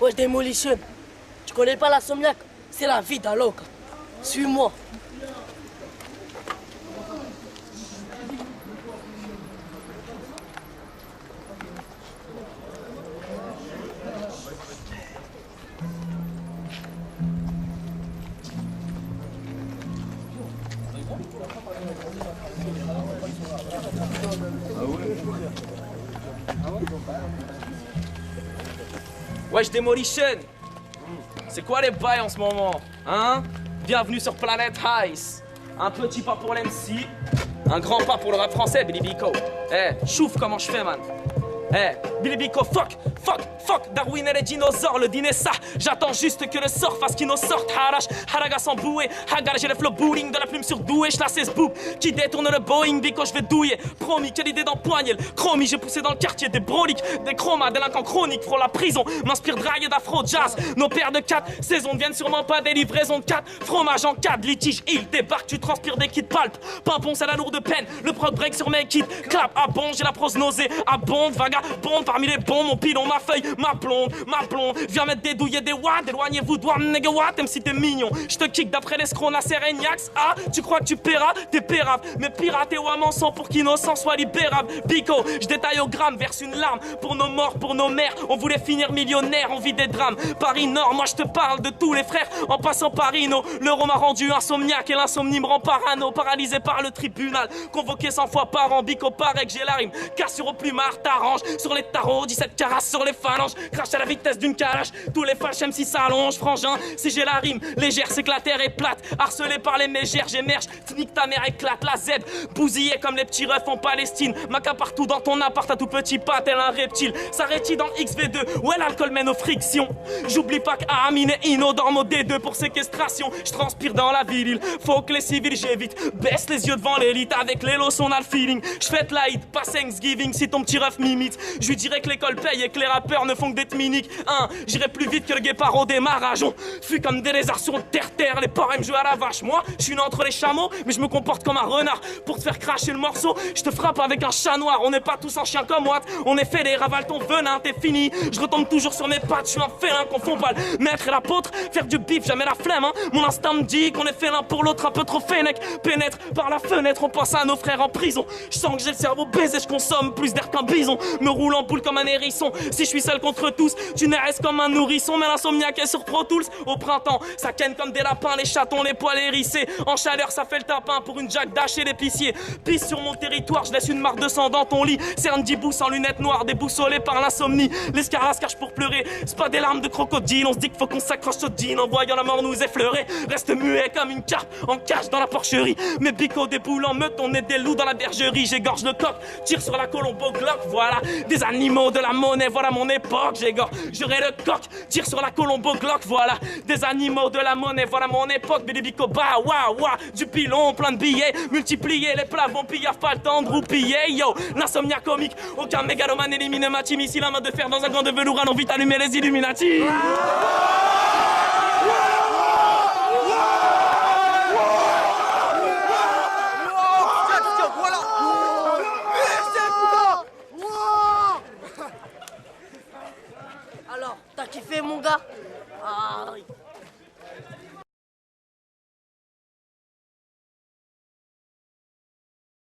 Wesh Demolition, tu connais pas l'Insomniac? C'est la vie d'un loca. Suis-moi. Wesh Demolition, c'est quoi les bails en ce moment, hein? Bienvenue sur Planet Ice. Un petit pas pour l'MC, un grand pas pour le rap français, Billy Biko. Chouf comment je fais, man. Billy Biko, fuck, Darwin et les dinosaures, le dîner ça. J'attends juste que le sort fasse qu'il nous sorte. Harash, Haraga sans bouée. Hagar, j'ai le flow bowling de la plume surdouée. Je la sais ce boob qui détourne le Boeing. Biko, je vais douiller. Promis, quelle idée d'empoigner le chromie. J'ai poussé dans le quartier des broliques, des chromas, délinquants chroniques. Frôle la prison, m'inspire drague et d'afro-jazz. Nos pères de 4 saisons ne viennent sûrement pas des livraisons de 4. Fromage en 4, litige, il débarque. Tu transpires des kits palpes. Pimpon, c'est la lourde peine. Le prog break sur mes kits. Clap, ah bon, j'ai la prose nausée. Ah bon, vagabond, parmi les bons, mon pilon, ma feuille, ma blonde. Viens mettre des douilles et des watts. Éloignez-vous de nigga watt, même si t'es mignon. Je te kick d'après l'escroc Nasser Niax. Ah, tu crois que tu paieras? T'es pérave. Mais pirate et ouam ensemble pour qu'innocent soit libérable. Biko, je détaille au gramme, verse une larme. Pour nos morts, pour nos mères. On voulait finir millionnaire, on vit des drames. Paris Nord, moi je te parle de tous les frères. En passant par Rino, l'euro m'a rendu insomniaque. Et l'insomnie me rend parano, paralysé par le tribunal. Convoqué 100 fois par an, Biko paraît que j'ai la rime. Cassure au plumard, t'arrange. Sur les tarots, 17 carats sur les phalanges. Crache à la vitesse d'une calache. Tous les fâches M6 s'allongent, frangin. Si j'ai la rime légère, c'est que la terre est plate. Harcelé par les mégères, j'émerge. Nique ta mère éclate, la Z. Bousillé comme les petits refs en Palestine. Maca partout dans ton appart, à tout petit pas, tel un reptile. S'arrête dans XV2, ouais l'alcool mène aux frictions. J'oublie pas qu'Amine et Ino dorment au D2 pour séquestration. Je transpire dans la ville, il faut que les civils j'évite. Baisse les yeux devant l'élite, avec les lots on a le feeling. Je fête la hit, pas Thanksgiving si ton petit ref m'imite. Je lui dirais que l'école paye et que les rappeurs ne font que des tminiques. J'irai plus vite que le guépard au démarrage. On fuit comme des lézards sur terre. Les porcs aiment jouer à la vache. Moi, je suis né entre les chameaux, mais je me comporte comme un renard. Pour te faire cracher le morceau, je te frappe avec un chat noir. On n'est pas tous en chien comme Watt. On est fait des ravale ton venin, t'es fini. Je retombe toujours sur mes pattes, je suis un félin. Confond pas le maître et l'apôtre. Faire du bif, jamais la flemme. Mon instinct me dit qu'on est fait l'un pour l'autre. Un peu trop fennec. Pénètre par la fenêtre, on pense à nos frères en prison. Je sens que j'ai le cerveau baisé, je consomme plus d'air qu'un bison. Me roule en boule comme un hérisson. Si je suis seul contre tous, tu naisses comme un nourrisson. Mais l'insomniaque est sur Pro Tools. Au printemps, ça ken comme des lapins, les chatons, les poils hérissés. En chaleur, ça fait le tapin pour une Jack Dash et l'épicier. Pisse sur mon territoire, je laisse une marque de sang dans ton lit. C'est un dibou sans lunettes noires, déboussolé par l'insomnie. L'escarlat se cache pour pleurer, c'est pas des larmes de crocodile. On se dit qu'il faut qu'on s'accroche au jean en voyant la mort nous effleurer. Reste muet comme une carpe en cage dans la porcherie. Mes bicots déboulent en meute, on est des loups dans la bergerie. J'égorge le coq, tire sur la colombo Glock. Voilà, des animaux de la monnaie, voilà mon époque. J'aurai le coq, tire sur la colombo Glock. Voilà, des animaux de la monnaie, voilà mon époque. Mais des bicots, bah, wa, du pilon, plein de billets. Multiplier les plats, vampires, pas le temps de roupiller. Yo, l'insomnia comique, aucun mégalomane élimine ma team. Ici la main de fer dans un gant de velours, allons vite allumer les Illuminati. Alors, t'as kiffé mon gars? Ah,